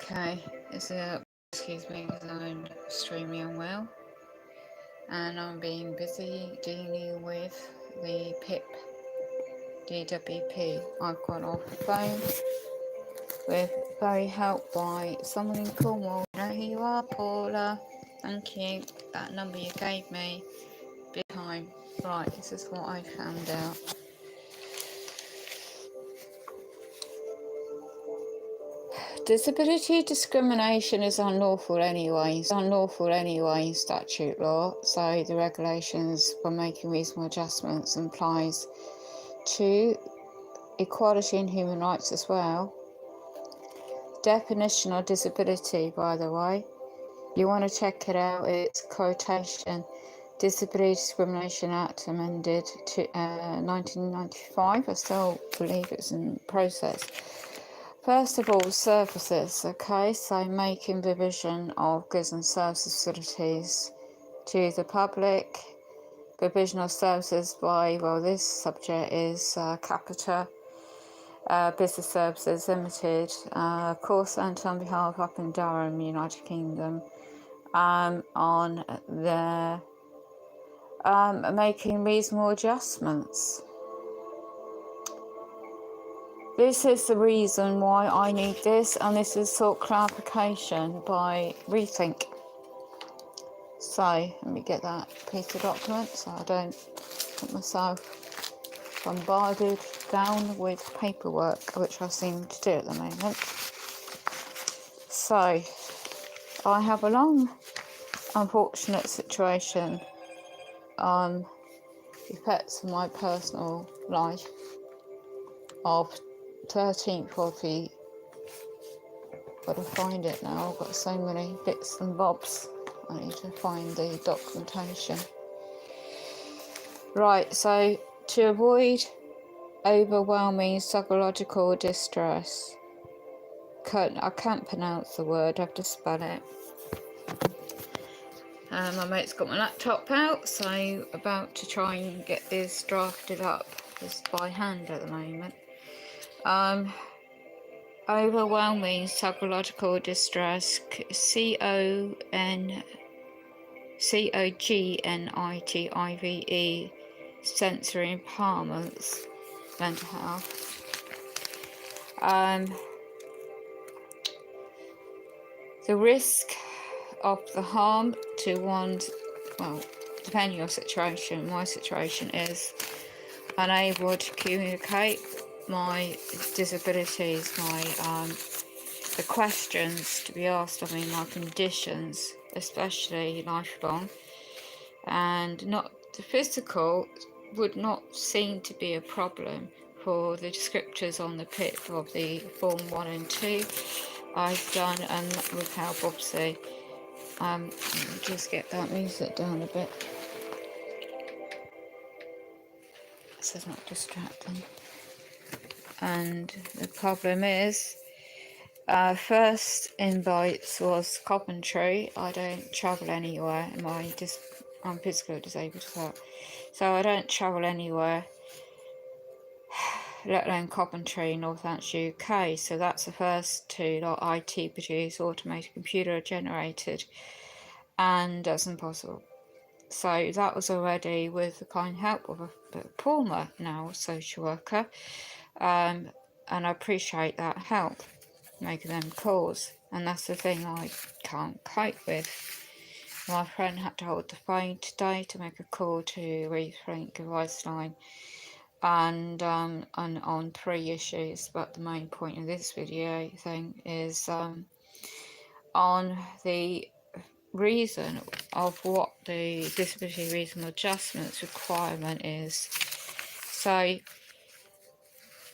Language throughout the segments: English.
Okay, excuse me, because I'm extremely unwell and I'm being busy dealing with the Pip DWP. I've got off the phone with very helped by someone in Cornwall. You know who you are, Paula? Thank you. That number you gave me, big time. Right, this is what I found out. Disability discrimination is unlawful anyway. It's unlawful anyway in statute law, so the regulations for making reasonable adjustments applies to equality and human rights as well. Definition of disability, by the way, you want to check it out. It's quotation Disability Discrimination Act amended to 1995. I still believe it's in process. First of all, services, okay, so making provision of goods and services facilities to the public, provision of services by, well, this subject is Capita Business Services Limited, call centre on behalf up in Durham, United Kingdom, on their making reasonable adjustments. This is the reason why I need this, and this is sought clarification by Rethink. So, let me get that piece of document so I don't get myself bombarded down with paperwork, which I seem to do at the moment. So, I have a long, unfortunate situation effects of my personal life of 13th of the, gotta find it now, I've got so many bits and bobs, I need to find the documentation. Right, so to avoid overwhelming psychological distress, I can't pronounce the word, I have to spell it. My mate's got my laptop out, so about to try and get this drafted up, just by hand at the moment. Overwhelming psychological distress, COGNITIVE, sensory impairments, mental health. The risk of the harm to one's, well, depending on your situation, my situation is unable to communicate my disabilities, the questions to be asked of me, my conditions, especially lifelong, and not the physical would not seem to be a problem for the descriptors on the PIP of the Form 1 and 2 I've done, and with help obviously. Let me just get that music down a bit so it's not distracting. And the problem is, first invites was Coventry. I don't travel anywhere. I'm physically disabled as well, so I don't travel anywhere, let alone Coventry, Northamptonshire, UK. So that's the first two, like IT produced, automated, computer generated, and that's impossible. So that was already with the kind help of a former now social worker, and I appreciate that help, making them calls, and that's the thing I can't cope with. My friend had to hold the phone today to make a call to Rethink Advice Line, and on 3 issues, but the main point of this video thing is on the reason of what the disability reasonable adjustments requirement is. So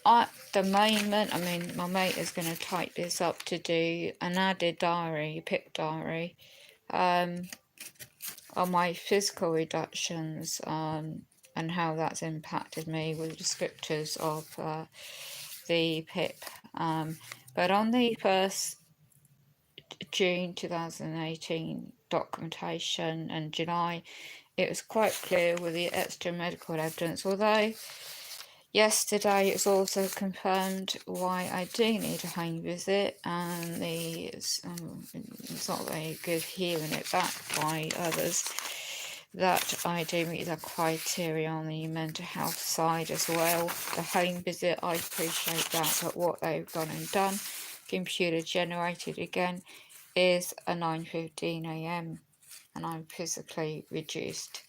at the moment, I mean, my mate is going to type this up to do an added diary, Pip diary, on my physical reductions, and how that's impacted me with descriptors of the PIP. But on the 1st June 2018 documentation and July, it was quite clear with the extra medical evidence, although Yesterday it's also confirmed why I do need a home visit, and it's not very good hearing it back by others, that I do meet the criteria on the mental health side as well. The home visit, I appreciate that, but what they've gone and done, computer generated again, is a 9:15 AM, and I'm physically reduced.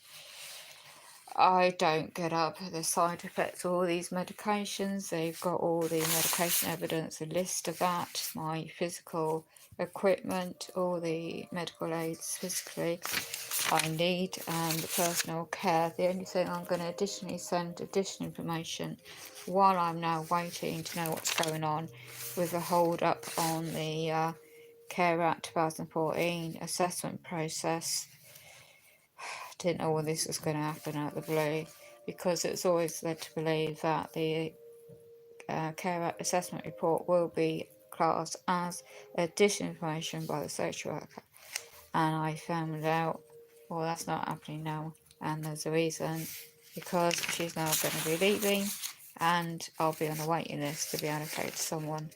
I don't get up the side effects of all these medications. They've got all the medication evidence, a list of that, my physical equipment, all the medical aids physically I need, and the personal care. The only thing I'm going to additionally send additional information while I'm now waiting to know what's going on with the hold up on the Care Act 2014 assessment process. Didn't know when this was going to happen out of the blue, because it's always led to believe that the Care Act assessment report will be classed as additional information by the social worker, and I found out, well, that's not happening now, and there's a reason, because she's now going to be leaving and I'll be on a waiting list to be allocated to someone,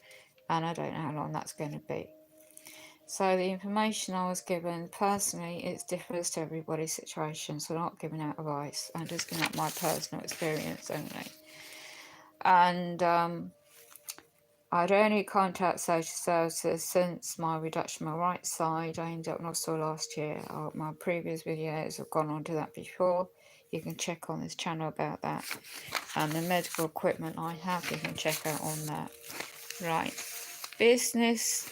and I don't know how long that's going to be. So the information I was given personally, it differs to everybody's situation, so I'm not giving out advice, I'm just giving out my personal experience only. And I'd only contact social services since my reduction of my right side. I ended up in hospital last year. My previous videos have gone on to that before. You can check on this channel about that. And the medical equipment I have, you can check out on that. Right, business.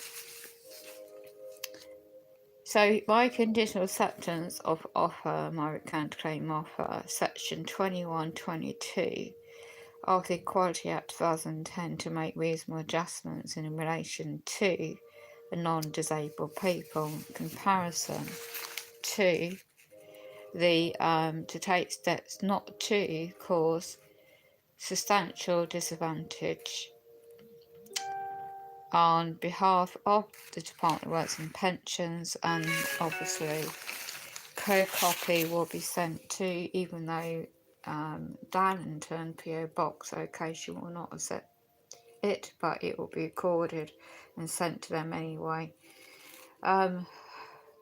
So by conditional acceptance of offer, my recount claim offer, section 2122 of the Equality Act 2010 to make reasonable adjustments in relation to the non-disabled people in comparison to the to take steps not to cause substantial disadvantage on behalf of the Department of Works and Pensions, and obviously co-copy will be sent to, even though Darlington PO Box location will not accept it, but it will be recorded and sent to them anyway,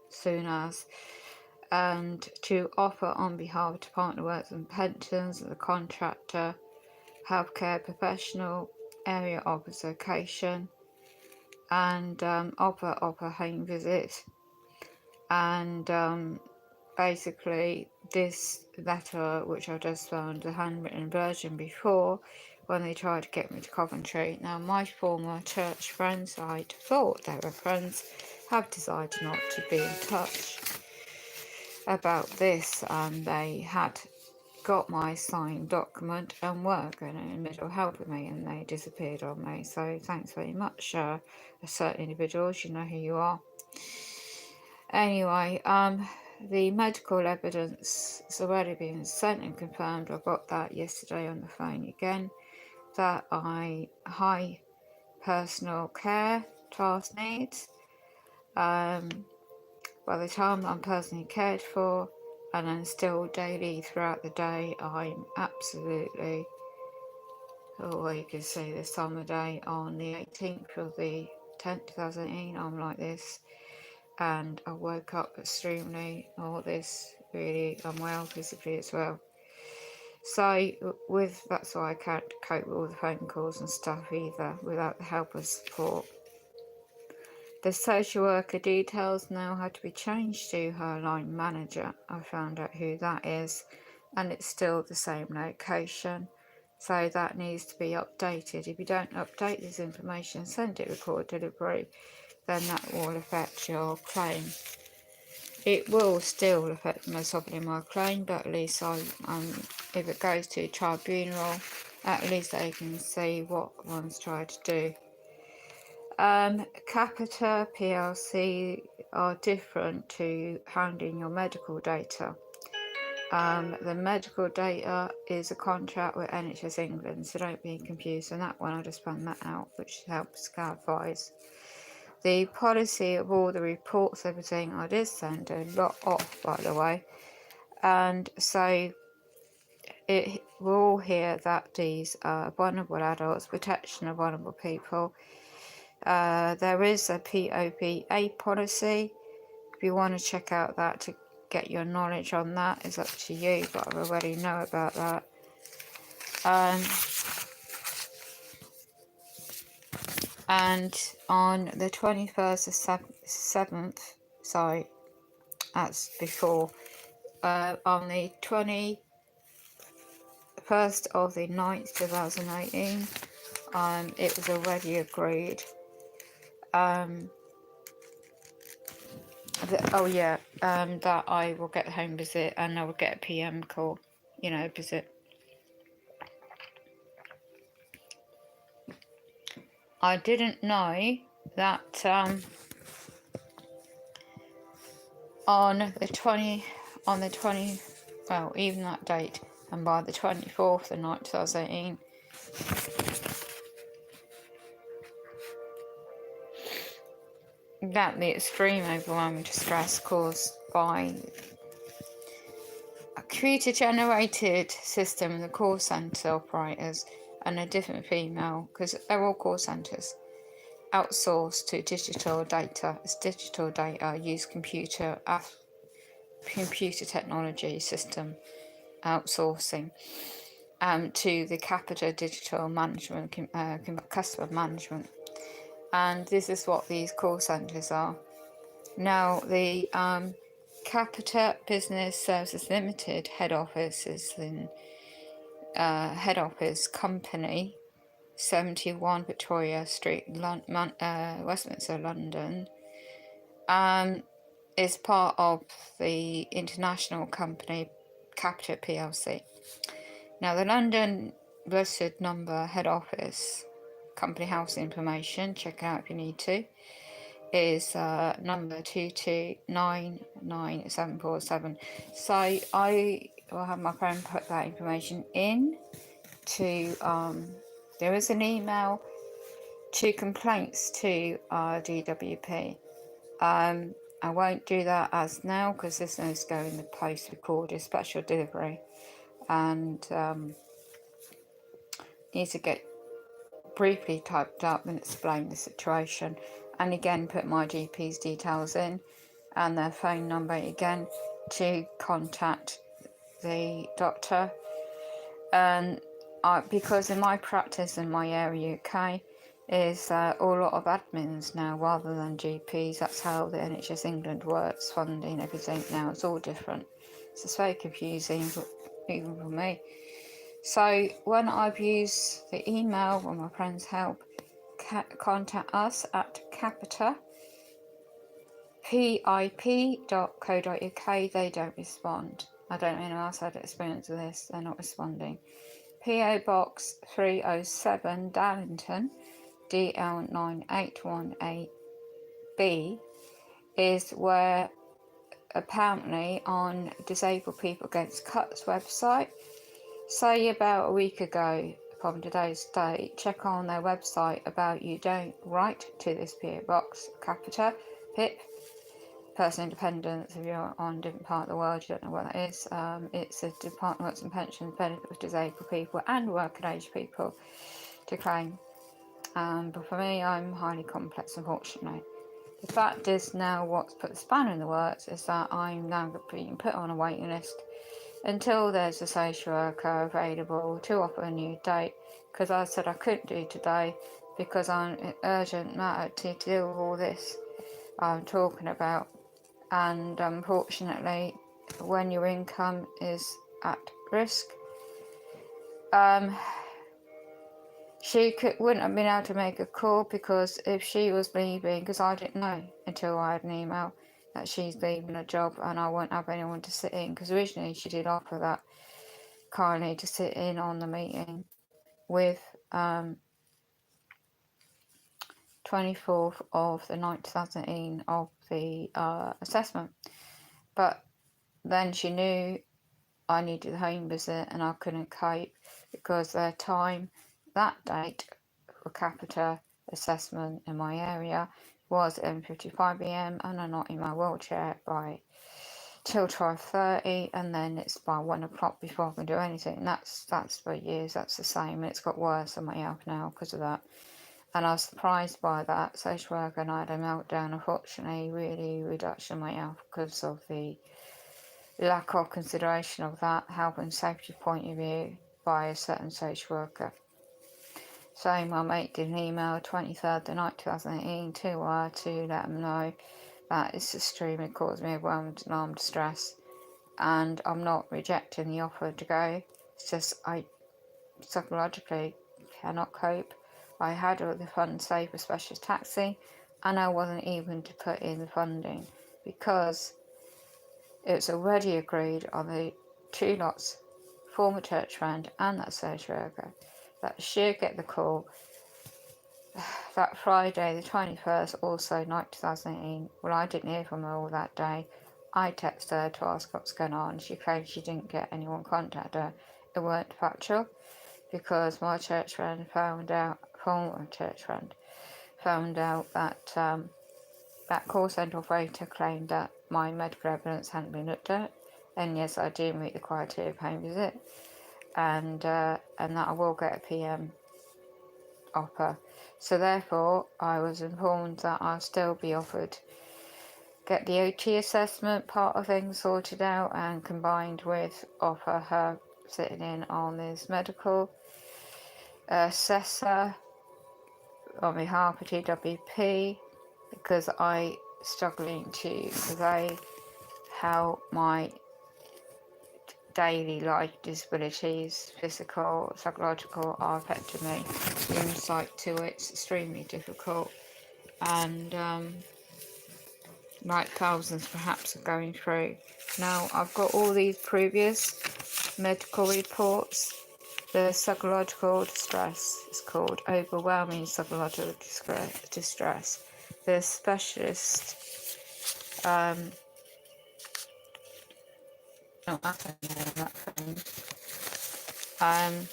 soon as. And to offer on behalf of the Department of Works and Pensions, the contractor, healthcare professional, area office location, and offer home visit. And basically this letter, which I just found a handwritten version before, when they tried to get me to Coventry. Now my former church friends, I thought they were friends, have decided not to be in touch about this, and they had got my signed document and were going to in the middle helping me, and they disappeared on me. So thanks very much, certain individuals, you know who you are. Anyway, the medical evidence has already been sent and confirmed. I got that yesterday on the phone again, that I high personal care task needs. By the time I'm personally cared for, and then still daily throughout the day, I'm absolutely, oh, you can see this time of day on the 18th of the 10th, 2018, I'm like this. And I woke up extremely, all this, really unwell physically as well. So that's why I can't cope with all the phone calls and stuff either, without the help of support. The social worker details now had to be changed to her line manager. I found out who that is, and it's still the same location. So that needs to be updated. If you don't update this information, send it record delivery, then that will affect your claim. It will still affect most probably my claim, but at least if it goes to tribunal, at least they can see what one's tried to do. Capita PLC are different to handling your medical data. The medical data is a contract with NHS England, so don't be confused on that one. I just found that out, which helps clarify. The policy of all the reports, everything, I did send a lot off, by the way. And so we're all here that these are vulnerable adults, protection of vulnerable people. There is a POPA policy. If you want to check out that to get your knowledge on that, it's up to you, but I already know about that. And on the 21st of 7th, sorry, that's before, on the 21st of the 9th, 2018, it was already agreed. That I will get the home visit and I will get a PM call, visit. I didn't know that even that date, and by the 24th of 9th, 2018, that the extreme overwhelming distress caused by a computer-generated system in the call centre operators and a different female, because they're all call centres, outsourced to digital data. As digital data use computer technology system outsourcing to the Capita Digital Management, customer management. And this is what these call centres are. Now, the Capita Business Services Limited head office is in head office company 71 Victoria Street, Westminster, London, is part of the international company Capita PLC. Now, the London registered number head office company house information, check it out if you need to, is number 2299747. So I will have my friend put that information in to there is an email to complaints to DWP. I won't do that as now because this needs to go in the post recorded special delivery, and needs to get briefly typed up and explain the situation, and again put my GP's details in and their phone number again to contact the doctor. And because in my practice in my area UK is a lot of admins now rather than GPs. That's how the NHS England works, funding, everything now. It's all different. So it's very confusing, even for me. So when I've used the email with my friends help, contact us at Capita, pip.co.uk, they don't respond. I don't know anyone else had experience with this, they're not responding. PO Box 307 Darlington, DL9818B, is where apparently on Disabled People Against Cuts website, say about a week ago from today's date, check on their website about you don't write to this PO Box, Capita, PIP, Personal Independence. If you're on a different part of the world, you don't know what that is. It's a Department of Works and Pensions benefit of disabled people and working age people to claim. But for me, I'm highly complex, unfortunately. The fact is now what's put the spanner in the works is that I'm now being put on a waiting list until there's a social worker available to offer a new date, because I said I couldn't do today because I'm an urgent matter to deal with all this I'm talking about. And unfortunately, when your income is at risk, she wouldn't have been able to make a call, because if she was leaving, because I didn't know until I had an email that she's leaving a job and I won't have anyone to sit in, because originally she did offer that kindly to sit in on the meeting with 24th of the 9th, 2018 of the assessment. But then she knew I needed a home visit and I couldn't cope because their time, that date for Capita assessment in my area was 11:55 PM and I'm not in my wheelchair by till 12:30, and then it's by 1 o'clock before I can do anything. That's for years. That's the same, and it's got worse on my health now because of that. And I was surprised by that. Social worker, and I had a meltdown. Unfortunately, really reduction in my health because of the lack of consideration of that health and safety point of view by a certain social worker. So my mate did an email 23rd the night 2018 to her to let them know that it's extremely caused me overwhelmed and alarm distress, and I'm not rejecting the offer to go. It's just I psychologically cannot cope. I had all the funds saved for specialist taxi, and I wasn't even to put in the funding because it was already agreed on the two lots, former church friend and that social worker, that she'd get the call that Friday the 21st, also night 2018. Well, I didn't hear from her all that day. I texted her to ask what's going on. She claimed she didn't get anyone contact her. It weren't factual because my church friend found out, former church friend, found out that that call centre operator claimed that my medical evidence hadn't been looked at. And yes, I do meet the criteria of home visit, and that I will get a PM offer. So therefore, I was informed that I'll still be offered get the OT assessment part of things sorted out, and combined with offer her sitting in on this medical assessor on behalf of TWP, because I struggling to convey how my daily life disabilities, physical, psychological, are affecting me. The insight to it's extremely difficult, and like thousands perhaps are going through. Now I've got all these previous medical reports. The psychological distress is called overwhelming psychological distress. The specialist not that phone.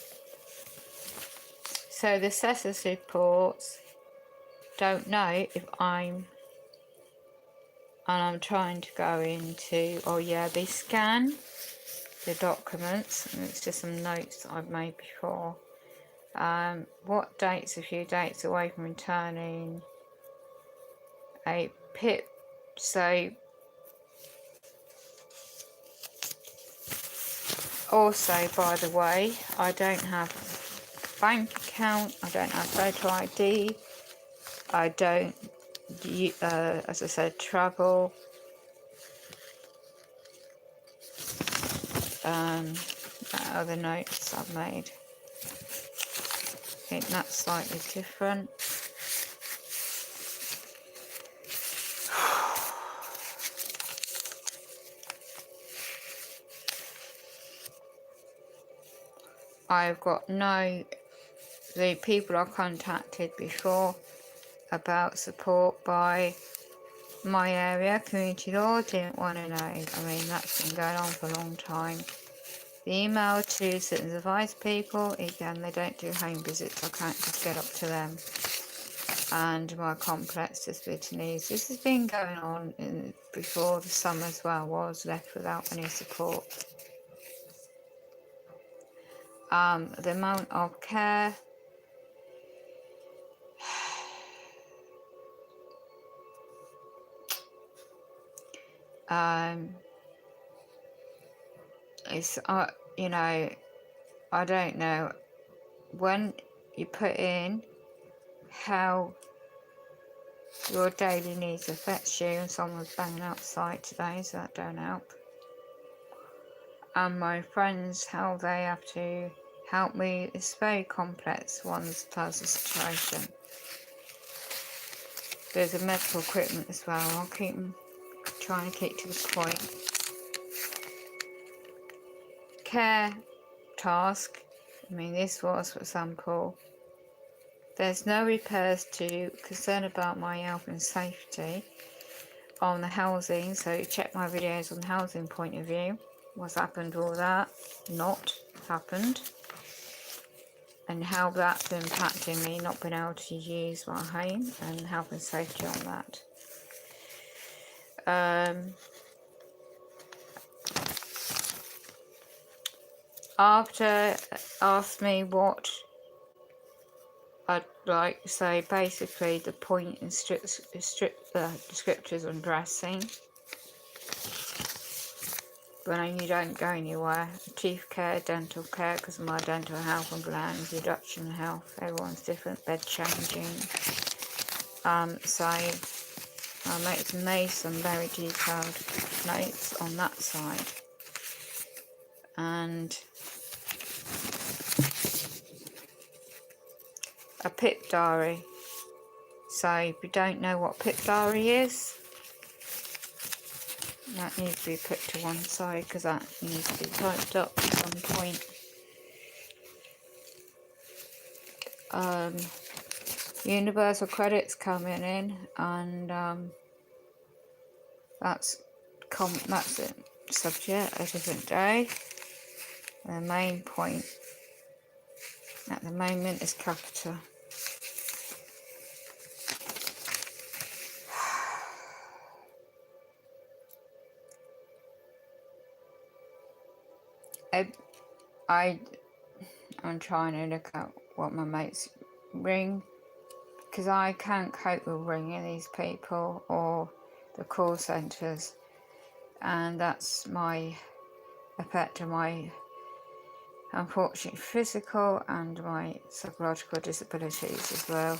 So the assessors reports don't know if I'm trying to go into, oh yeah, they scan the documents, and it's just some notes that I've made before. What dates? A few dates away from returning a PIP. So also, by the way, I don't have a bank account, I don't have photo ID, I don't, as I said, travel. Other notes I've made, I think that's slightly different. I've got the people I contacted before about support by my area, community law, didn't want to know. I mean, that's been going on for a long time. The email to citizens advice people, again, they don't do home visits, I can't just get up to them. And my complex disability needs. This has been going on before the summer as well. I was left without any support. The amount of care, it's you know, I don't know, when you put in how your daily needs affects you, and someone's banging outside today, so that don't help. And my friends, how they have to help me, it's very complex once tells the situation. There's a medical equipment as well. I'll keep trying to keep to the point. Care task, I mean, this was, for example, there's no repairs to concern about my health and safety on the housing, so check my videos on the housing point of view. What's happened, all that not happened, and how that's impacting me not being able to use my home, and health and safety on that. after asked me what I'd like, so basically the point in descriptors on dressing, but you don't go anywhere. Teeth care, dental care, because of my dental health and glands, reduction health, everyone's different, bed changing. So I made some very detailed notes on that side. And a Pip diary. So if you don't know what Pip diary is, that needs to be put to one side because that needs to be typed up at some point. Universal credits coming in, and that's a subject a different day. The main point at the moment is capita. I'm trying to look at what my mates ring, because I can't cope with ringing these people or the call centres, and that's my effect on my unfortunate physical and my psychological disabilities as well,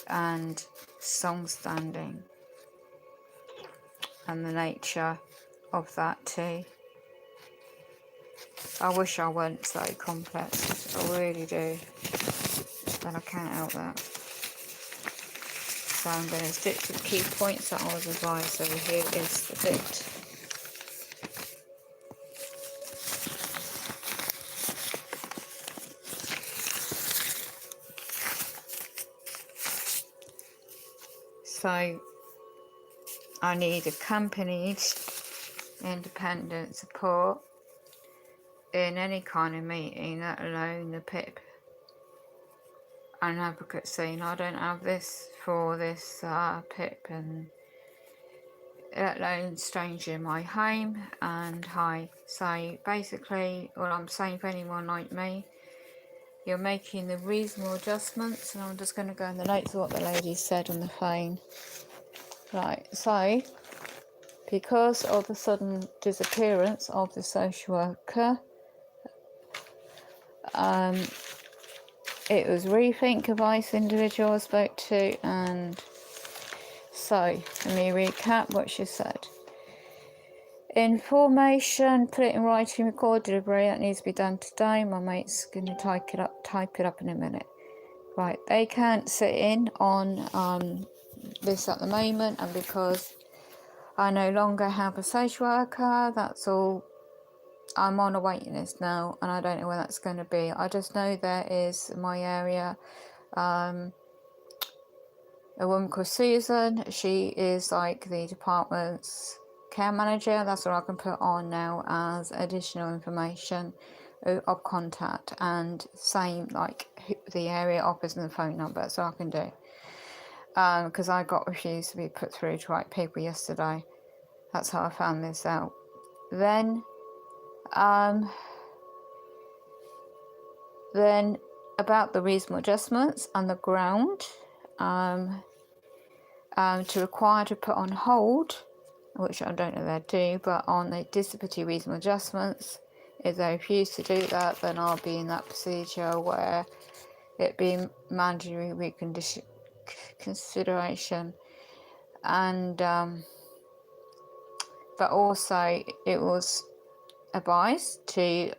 and song standing and the nature of that too. I wish I weren't so complex, I really do, but I can't help that. So I'm going to stick to the key points that I was advised. So here is the bit. So I need accompanied independent support in any kind of meeting, let alone the PIP and advocacy. And I don't have this for this PIP, and let alone stranger in my home. And so basically what I'm saying for anyone like me, you're making the reasonable adjustments, and I'm just going to go in the notes of what the lady said on the phone. Right, so because of the sudden disappearance of the social worker, it was Rethink Advice individual I spoke to, and so let me recap what she said. Information, put it in writing, record delivery, that needs to be done today. My mate's going to type it up in a minute. Right, they can't sit in on this at the moment, and because I no longer have a social worker, that's all. I'm on a waiting list now, and I don't know where that's going to be. I just know there is in my area a woman called Susan. She is like the department's care manager. That's what I can put on now as additional information of contact, and same like the area office and the phone number, so I can do. Because I got refused to be put through to right people yesterday. That's how I found this out. Then about the reasonable adjustments and the ground to require to put on hold, which I don't know they do, but on the disability reasonable adjustments, if they refuse to do that, then I'll be in that procedure where it being mandatory reconsideration. And but also it was advised to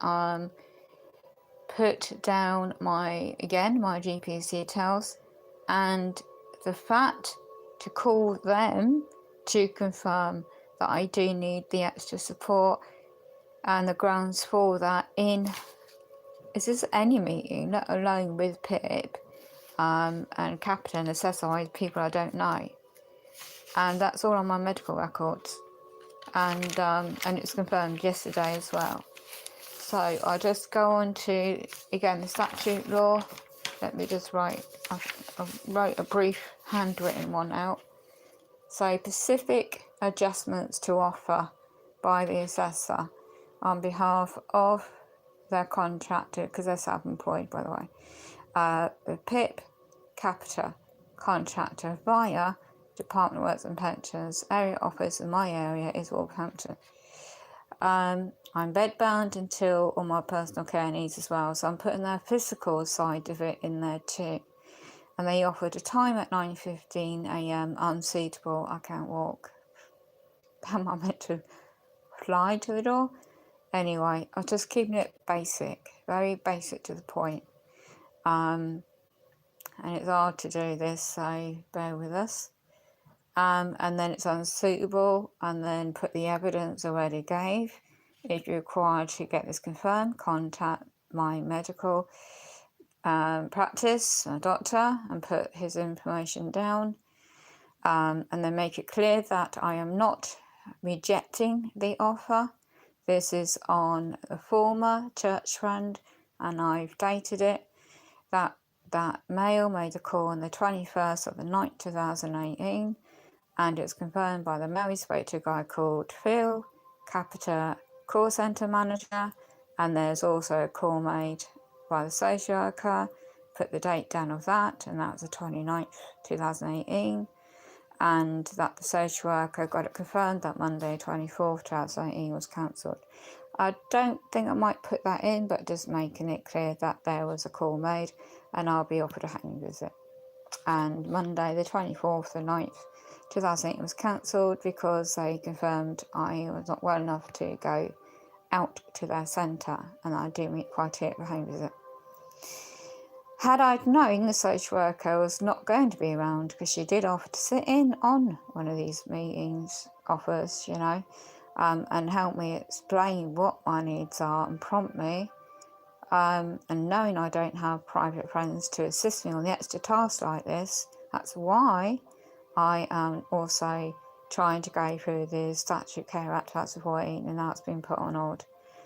put down my GP's details, and the fact to call them to confirm that I do need the extra support, and the grounds for that is this any meeting, let alone with PIP and Capita and SSI, people I don't know. And that's all on my medical records, and it was confirmed yesterday as well. So I'll just go on to, again, the statute law. Let me just write, I wrote a brief handwritten one out. So specific adjustments to offer by the assessor on behalf of they're contracted, because they're self-employed, by the way. The Pip Capita contractor via Department of Works and Pensions. Area office in my area is Wolverhampton. I'm bedbound until all my personal care needs as well, so I'm putting their physical side of it in there too. And they offered a time at 9:15 a.m. unsuitable, I can't walk. Am I meant to fly to the door? Anyway, I'm just keeping it basic, very basic to the point. And it's hard to do this, so bear with us. And then it's unsuitable, and then put the evidence already gave. If you're required to get this confirmed, contact my medical practice, a doctor, and put his information down. And then make it clear that I am not rejecting the offer. This is on a former church friend, and I've dated it. That male made a call on the 21st of the 9th, 2018, and it's confirmed by the mail he spoke to a guy called Phil, Capita call centre manager, and there's also a call made by the social worker. Put the date down of that, and that was the 29th, 2018, and that the social worker got it confirmed that Monday 24th, 2018 was cancelled. I don't think I might put that in, but just making it clear that there was a call made and I'll be offered a home visit. And Monday the 24th, the 9th, 2018 was cancelled because they confirmed I was not well enough to go out to their centre, and I do meet criteria for home visit. Had I known the social worker was not going to be around, because she did offer to sit in on one of these meetings, offers, you know, and help me explain what my needs are and prompt me, and knowing I don't have private friends to assist me on the extra tasks like this, that's why I am also trying to go through the Statutory Care Act 2014, and that's been put on hold.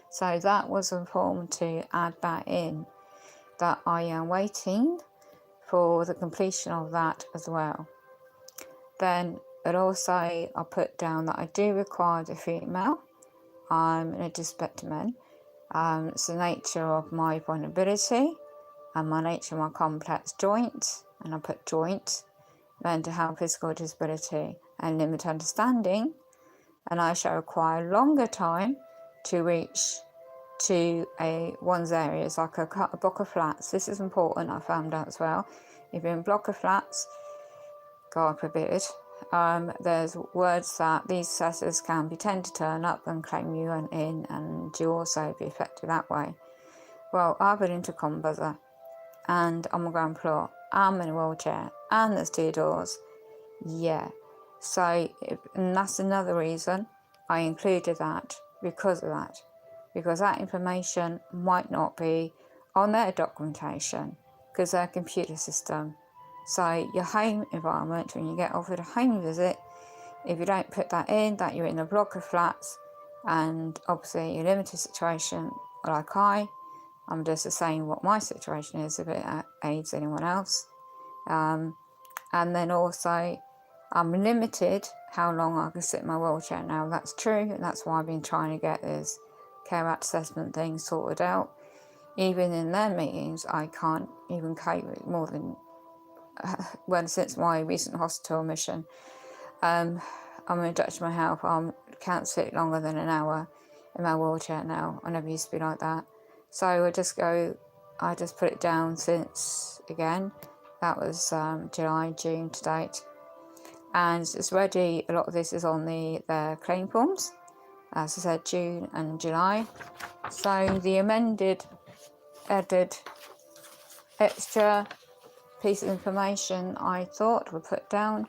So that was a form to add that in, that I am waiting for the completion of that as well. Then it also, I put down that I do require the female. I'm in a disrespect to men. It's the nature of my vulnerability and my nature of my complex joints, and I put joint, mental health, physical disability, and limited understanding, and I shall require longer time to reach to one's areas, like a block of flats. This is important, I found out as well. If you're in a block of flats, God forbid, there's words that these assessors can tend to turn up and claim you in, and you also be affected that way. Well, I've been into a buzzer, and I'm on the ground floor, I'm in a wheelchair, and there's 2 doors. Yeah, so, and that's another reason I included that, because of that. Because that information might not be on their documentation, because their computer system. So your home environment, when you get offered a home visit, if you don't put that in, that you're in a block of flats, and obviously your limited situation, like I'm just saying what my situation is, if it aids anyone else. And then also, I'm limited how long I can sit in my wheelchair now. That's true, and that's why I've been trying to get this Care Act assessment thing sorted out. Even in their meetings, I can't even cope with more than since my recent hospital admission. I'm in touch with my health. I can't sit longer than an hour in my wheelchair now. I never used to be like that. So I just put it down since, again, that was July, June to date. And it's ready, a lot of this is on their claim forms, as I said, June and July. So the added extra piece of information I thought would put down,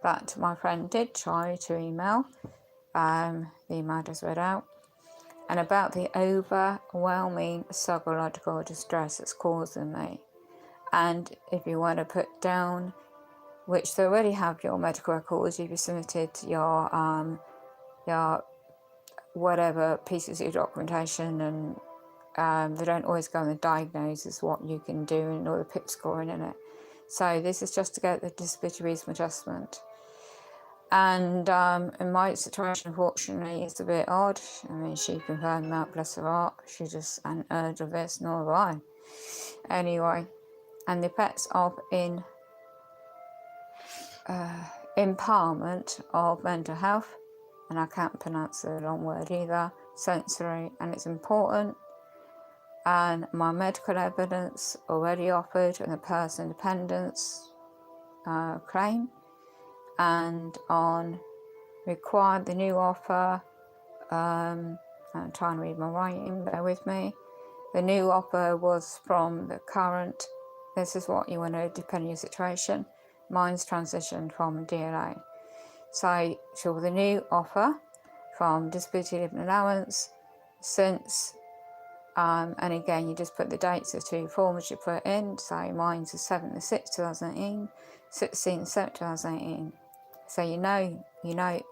that my friend did try to email, the email just read out, and about the overwhelming psychological distress it's causing me. And if you want to put down, which they already have your medical records, if you submitted your whatever pieces of your documentation, and they don't always go on the diagnosis what you can do and all the PIP scoring in it. So this is just to get the disability reasonable adjustment. And in my situation, unfortunately, it's a bit odd. I mean, she confirmed that, bless her heart. She just hadn't heard of this, nor have I. Anyway, and the effects of empowerment of mental health, and I can't pronounce the long word either, sensory, and it's important. And my medical evidence already offered in the person independence claim, and on required the new offer. I'm trying to read my writing, bear with me. The new offer was from the current, this is what you want to depend on your situation. Mine's transitioned from DLA. So the new offer from disability living allowance since, and again you just put the dates of two forms you put in. So mine's the 7th of 6th 2018, 16th of 7th 2018. So you know,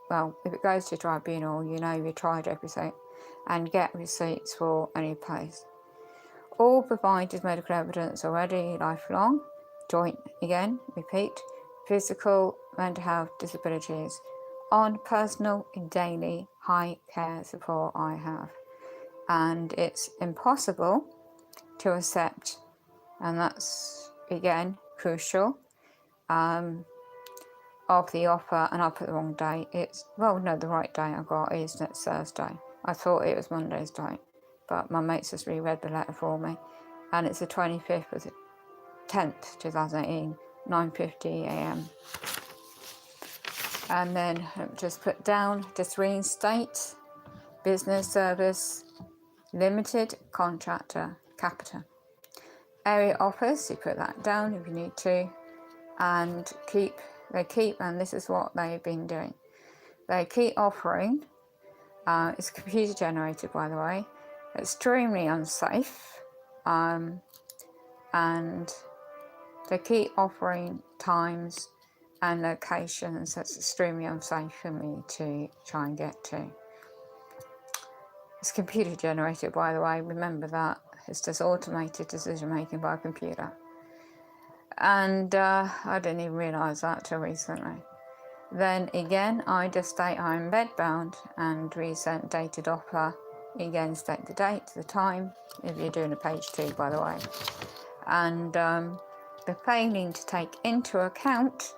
well, if it goes to tribunal, you know you tried everything, and get receipts for any place. All provided medical evidence already lifelong, joint, again, repeat, physical, mental health, disabilities, on personal and daily high care support I have. And it's impossible to accept, and that's, again, crucial, of the offer, and I put the wrong date. It's, well, no, the right date I got is next Thursday. I thought it was Monday's date, but my mates just reread the letter for me, and it's the 25th of the 10th, 2018, 9:50 a.m. And then just put down, just reinstate, business service, limited contractor, capita. Area office, you put that down if you need to, and they keep, and this is what they've been doing. They keep offering, it's computer generated by the way, extremely unsafe, and they keep offering times and locations that's extremely unsafe for me to try and get to. It's computer generated by the way, remember that. It's just automated decision making by a computer. And I didn't even realise that till recently. Then again, I just state I'm bedbound and resent dated offer. Again, state the date, the time, if you're doing a page 2 by the way. And the failing to take into account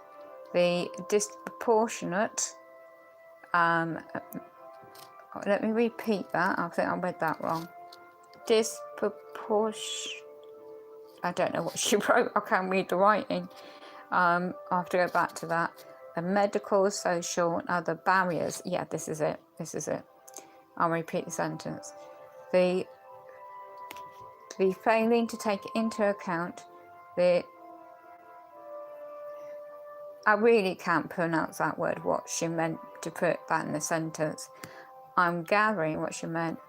the disproportionate, let me repeat that, I think I read that wrong. I don't know what she wrote, I can't read the writing. I have to go back to that. The medical, social and other barriers. Yeah, this is it. I'll repeat the sentence. The failing to take into account the, I really can't pronounce that word, what she meant to put that in the sentence. I'm gathering what she meant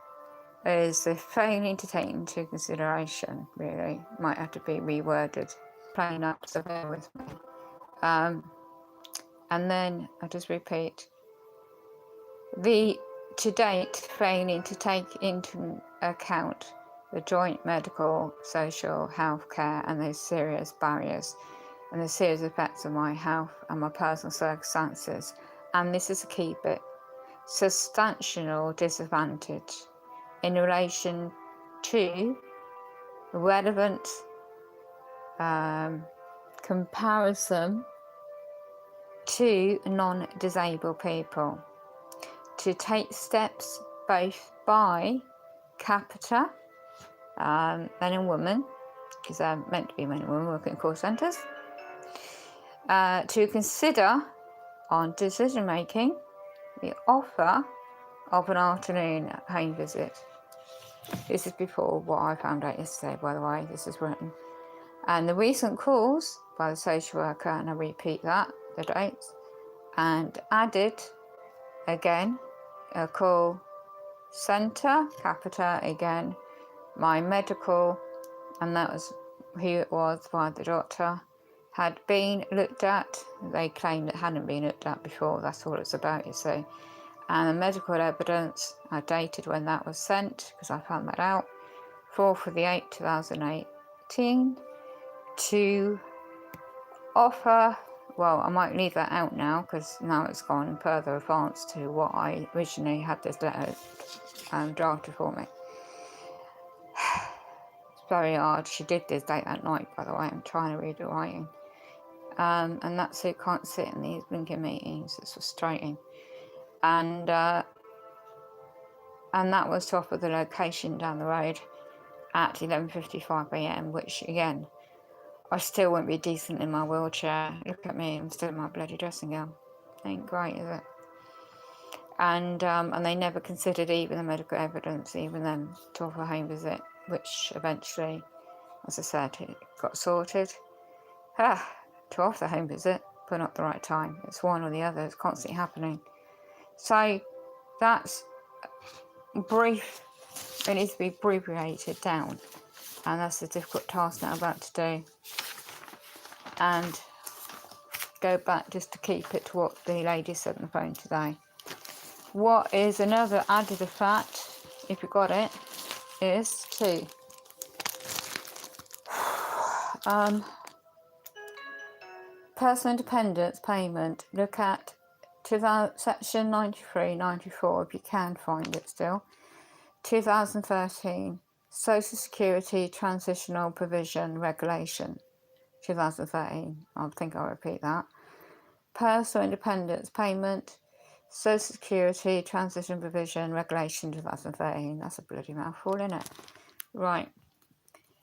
is the failing to take into consideration, really, might have to be reworded, plain up, so bear with me. And then I'll just repeat, the to date failing to take into account the joint medical, social, health care and those serious barriers and the serious effects on my health and my personal circumstances. And this is a key bit, substantial disadvantage in relation to relevant comparison to non-disabled people, to take steps both by capita, men and women, because they're meant to be men and women working in call centres, to consider on decision making the offer of an afternoon home visit. This is before what I found out yesterday, by the way, this is written. And the recent calls by the social worker, and I repeat that, the dates, and added again a call centre, capita again, my medical, and that was who it was by the doctor, had been looked at. They claimed it hadn't been looked at before, that's all it's about, you see. And the medical evidence, I dated when that was sent, because I found that out, 4th of the 8th, 2018, to offer well, I might leave that out now because now it's gone further advanced to what I originally had this letter drafted for me. It's very hard. She did this late at night, by the way. I'm trying to read the writing. And that's who can't sit in these blinking meetings. It's frustrating. And that was to offer the location down the road at 11:55 a.m, which again, I still won't be decent in my wheelchair. Look at me, I'm still in my bloody dressing gown. Ain't great, is it? And they never considered even the medical evidence, even then, to offer a home visit, which eventually, as I said, it got sorted. To offer the home visit, but not the right time. It's one or the other. It's constantly happening. So that's brief. It needs to be abbreviated down, and that's the difficult task that I'm about to do. And go back just to keep it to what the lady said on the phone today. What is another added fact, if you got it, is to personal independence payment. Look at section 93, 94 if you can find it still. 2013 Social Security Transitional Provision Regulation. 2013. I think I'll repeat that. Personal independence payment. Social Security Transition Provision Regulation 2013. That's a bloody mouthful, isn't it? Right.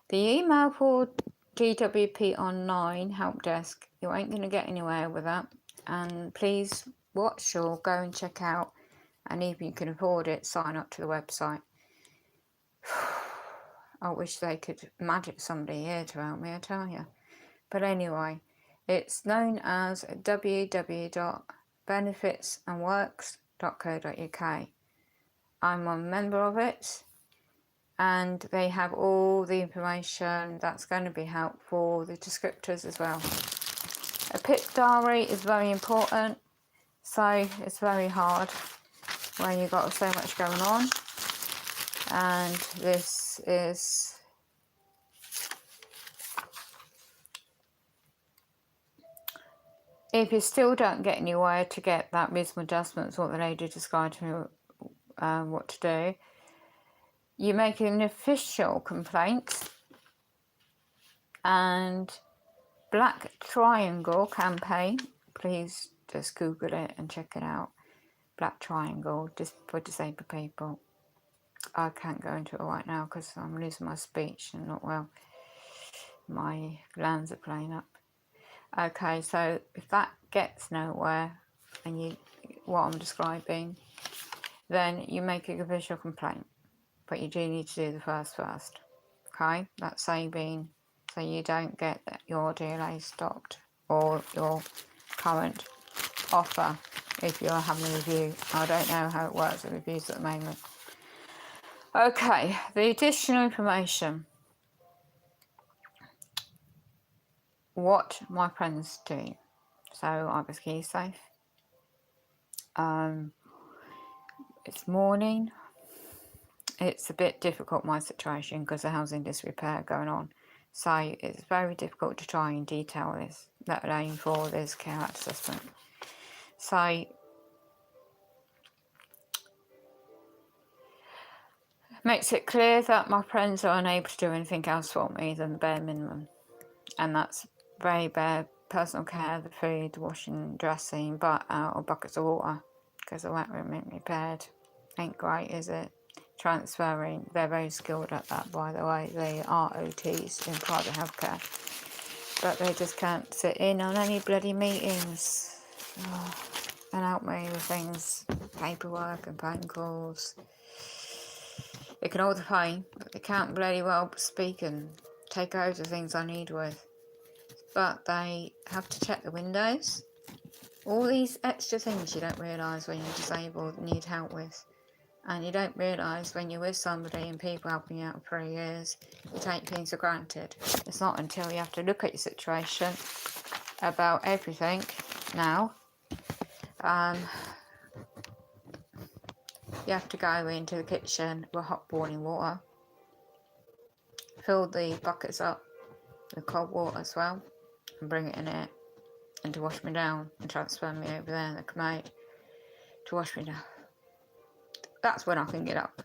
The email for DWP Online Help Desk, you ain't going to get anywhere with that. And please watch or go and check out, and if you can afford it, sign up to the website. I wish they could magic somebody here to help me, I tell you. But anyway, it's known as www.benefitsandworks.co.uk. I'm a member of it, and they have all the information that's going to be helpful, the descriptors as well. A PIP diary is very important, so it's very hard when you've got so much going on. And this is if you still don't get anywhere to get that reasonable adjustments, what the lady described to me what to do, you make an official complaint, and Black Triangle campaign, please just Google it and check it out. Black Triangle, just for disabled people. I can't go into it right now because I'm losing my speech and not well. My glands are playing up. Okay, so if that gets nowhere, and you what I'm describing, then you make a official complaint. But you do need to do the first. Okay, that's saving, so you don't get your DLA stopped or your current offer if you're having a review. I don't know how it works with reviews at the moment. Okay, the additional information. What my friends do. So I was key safe. It's morning. It's a bit difficult, my situation, because the housing disrepair going on. So it's very difficult to try and detail this, let alone for this care act assessment. So makes it clear that my friends are unable to do anything else for me than the bare minimum. And that's very bare personal care, the food, the washing, dressing, or buckets of water, because the wet room ain't repaired. Ain't great, is it? Transferring, they're very skilled at that, by the way. They are OTs in private healthcare, but they just can't sit in on any bloody meetings and help me with things, paperwork and phone calls. They can hold the phone, but they can't bloody well speak and take over the things I need with. But they have to check the windows. All these extra things you don't realise when you're disabled and need help with. And you don't realise when you're with somebody and people helping you out for 3 years, you take things for granted. It's not until you have to look at your situation about everything now. You have to go into the kitchen with hot boiling water, fill the buckets up with cold water as well, and bring it in here. and to wash me down and transfer me over there, and they come out to wash me down. That's when I can get up.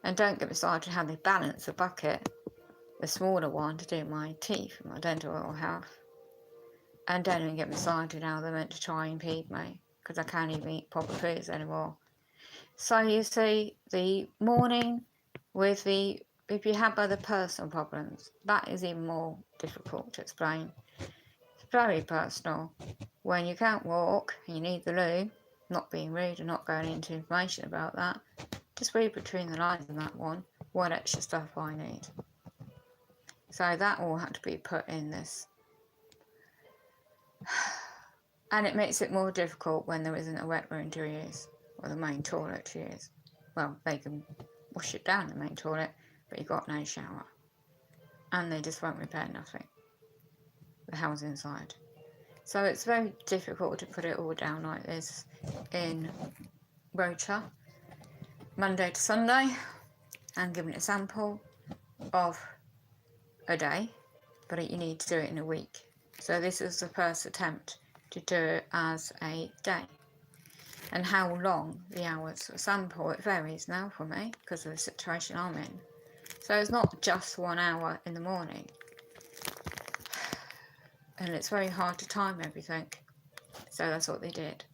And don't get me started how they balance a bucket, the smaller one, to do my teeth and my dental oral health. And don't even get me started how they're meant to try and feed me, because I can't even eat proper foods anymore. So you see, the morning with the, if you have other personal problems, that is even more difficult to explain. It's very personal. When you can't walk and you need the loo, not being rude and not going into information about that, just read between the lines on that one, what extra stuff I need. So that all had to be put in this. And it makes it more difficult when there isn't a wet room to use, or the main toilet to use. Well, they can wash it down, the main toilet, but you've got no shower. And they just won't repair nothing, the house inside. So it's very difficult to put it all down like this in rota, Monday to Sunday, and giving a sample of a day, but you need to do it in a week. So this is the first attempt to do it as a day. And how long the hours for sample, it varies now for me because of the situation I'm in. So it's not just 1 hour in the morning. And it's very hard to time everything. So that's what they did.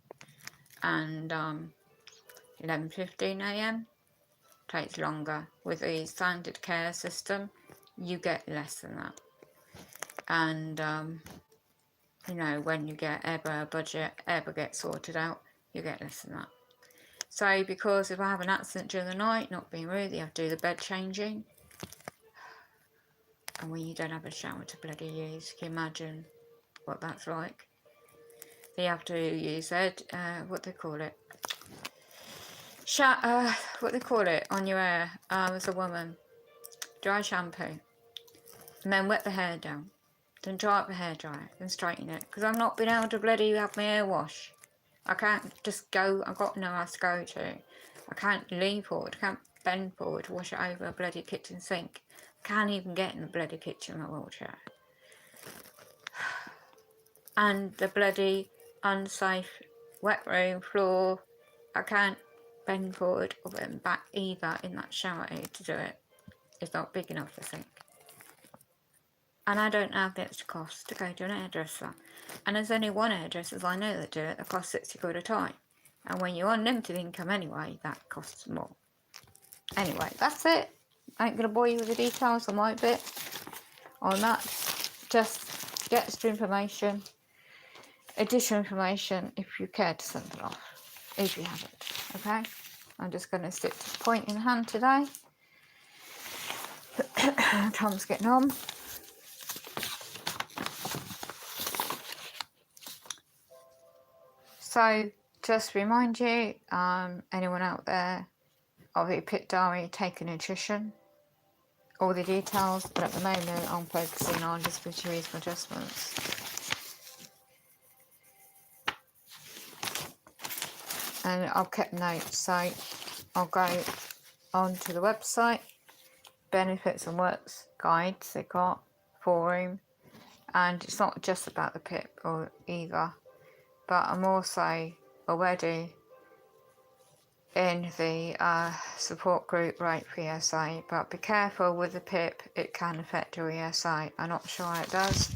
And 11:15 AM takes longer. With the standard care system, you get less than that. And you know, when you get ever a budget ever gets sorted out, you get less than that. So because if I have an accident during the night, not being rude, you have to do the bed changing. And when you don't have a shower to bloody use, can you imagine what that's like? They have to use what they call it, what they call it on your hair as a woman, dry shampoo, and then wet the hair down, then dry up the hairdryer, then straighten it, because I've not been able to bloody have my hair wash. I can't just go, I've got nowhere else to go to. I can't lean forward, I can't bend forward to wash it over a bloody kitchen sink. I can't even get in the bloody kitchen in my wheelchair. And the bloody unsafe wet room floor, I can't bend forward or bend back either in that shower aid to do it. It's not big enough, I think. And I don't have the extra cost to go to an hairdresser. And there's only one hairdresser I know that do it that costs 60 quid a time. And when you're on limited income anyway, that costs more. Anyway, that's it. I ain't going to bore you with the details on my bit on that. Just get extra information, additional information if you care to send it off, if you haven't, okay? I'm just going to stick to the point in hand today. Tom's getting on. So, just to remind you, anyone out there, of the Pip Dwp Uk nutrition, all the details, but at the moment I'm focusing on disability reasonable adjustments. And I've kept notes, so I'll go onto the website, benefits and works guides they got, forum, and it's not just about the PIP or either, but I'm also already in the support group right for ESA, but be careful with the PIP, it can affect your ESA. I'm not sure how it does.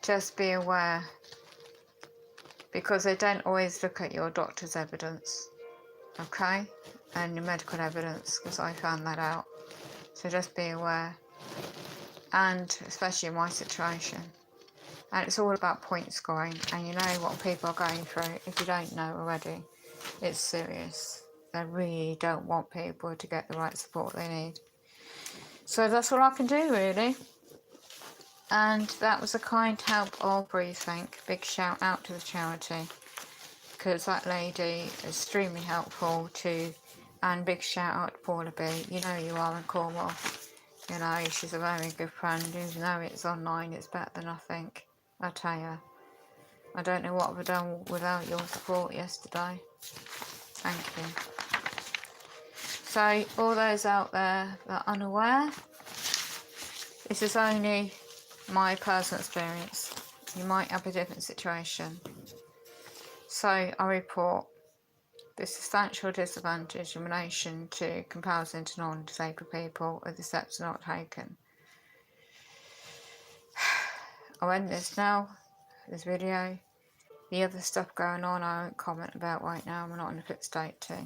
Just be aware, because they don't always look at your doctor's evidence, okay, and your medical evidence, because I found that out. So just be aware, and especially in my situation. And it's all about point scoring, and you know what people are going through. If you don't know already, it's serious. They really don't want people to get the right support they need. So that's all I can do, really. And that was a kind help of Rethink. Big shout out to the charity, because that lady is extremely helpful too. And big shout out to Paula B. You know you are in Cornwall. You know, she's a very good friend. Even though it's online, it's better than nothing. I tell you, I don't know what I've done without your support yesterday. Thank you. So, all those out there that are unaware, this is only my personal experience. You might have a different situation. So I report the substantial disadvantage in relation to comparison to non-disabled people if the steps are not taken. I'll end this now, this video. The other stuff going on I won't comment about right now, I'm not in a fit state to.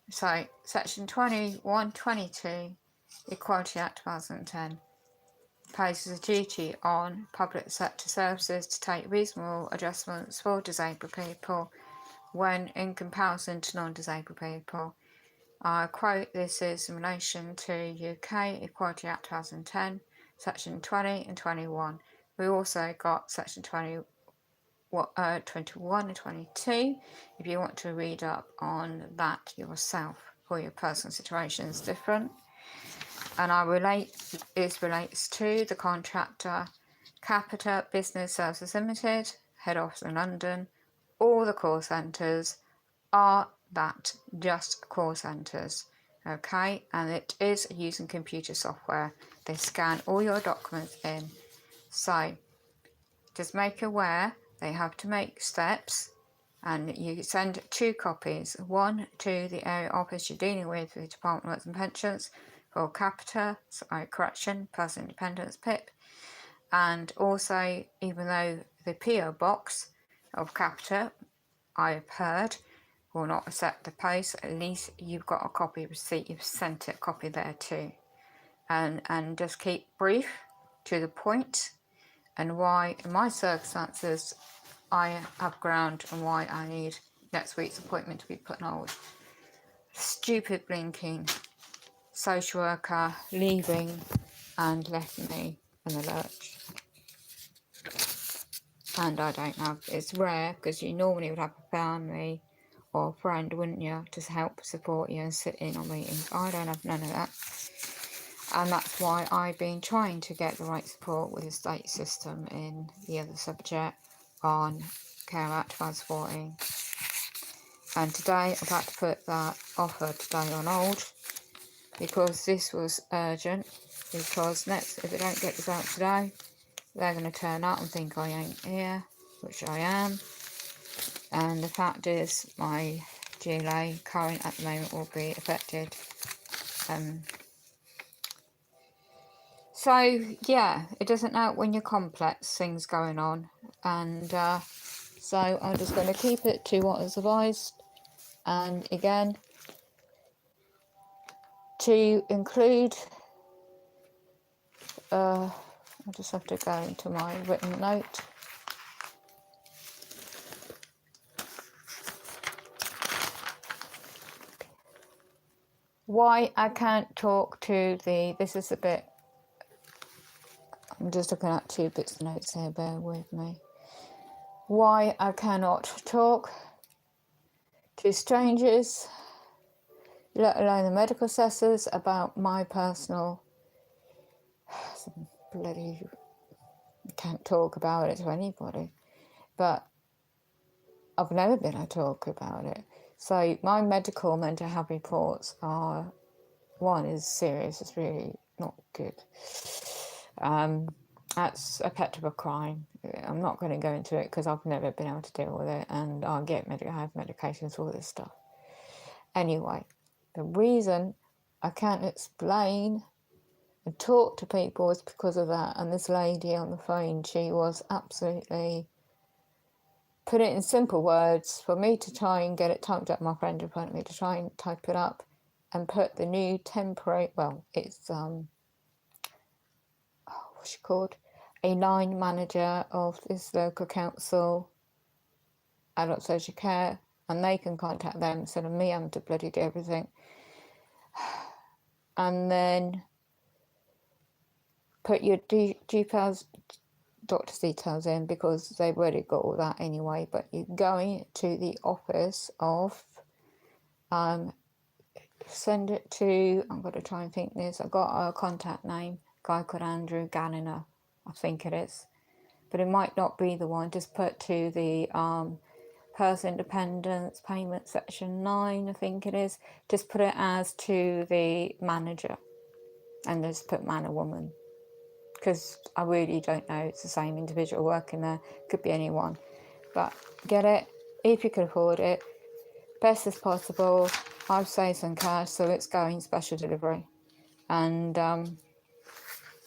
So, Section 2122, Equality Act 2010, places a duty on public sector services to take reasonable adjustments for disabled people when in comparison to non-disabled people. I quote, this is in relation to UK Equality Act 2010, Section 20 and 21. We also got Section 21 and 22 if you want to read up on that yourself, for your personal situation is different. And relates to the contractor Capita Business Services Limited, head office in London. All the call centres are that, just call centres, okay? And it is using computer software. They scan all your documents in. So just make aware they have to make steps, and you send 2 copies, one to the area office you're dealing with, the Department of Works and Pensions, for Capita, Person Independence, PIP, and also, even though the PO box of Capita, I've heard, will not accept the post, at least you've got a copy of receipt, you've sent it, a copy there too. And just keep brief, to the point, and why, in my circumstances, I have ground and why I need next week's appointment to be put on hold. Stupid blinking social worker leaving and left me in the lurch. And I don't know, it's rare, because you normally would have a family or a friend, wouldn't you, to help support you and sit in on meetings. I don't have none of that. And that's why I've been trying to get the right support with the state system in the other subject on Care Act 2014. And today I've had to put that offer today on hold, because this was urgent, because next, if I don't get this out today, they're going to turn up and think I ain't here, which I am. And the fact is, my GLA current at the moment will be affected. So yeah, it doesn't help when you're complex things going on, and so I'm just going to keep it to what is advised. And again, to include, I just have to go into my written note. Why I can't talk to this is a bit, I'm just looking at 2 bits of notes here, bear with me. Why I cannot talk to strangers, let alone the medical assessors, about my personal, bloody, can't talk about it to anybody, but I've never been able to talk about it. So my medical mental health reports are, one is serious, it's really not good. That's a pet of a crime. I'm not going to go into it because I've never been able to deal with it, and I have medications for all this stuff. Anyway, the reason I can't explain and talk to people is because of that. And this lady on the phone, she was absolutely, put it in simple words, for me to try and get it typed up, my friend in front of me, to try and type it up and put the new temporary, well, it's, what's she called? A line manager of this local council, adult social care, and they can contact them instead of me having to bloody do everything. And then put your doctor's details in, because they've already got all that anyway. But you're going to the office of, send it to, I'm going to try and think this, I've got a contact name, guy called Andrew Galliner, I think it is, but it might not be the one. Just put to the Person Independence Payment Section 9, I think it is. Just put it as to the manager, and just put man or woman. because I really don't know. It's the same individual working there. Could be anyone. But get it if you can afford it, best as possible. I've saved some cash, so it's going special delivery, and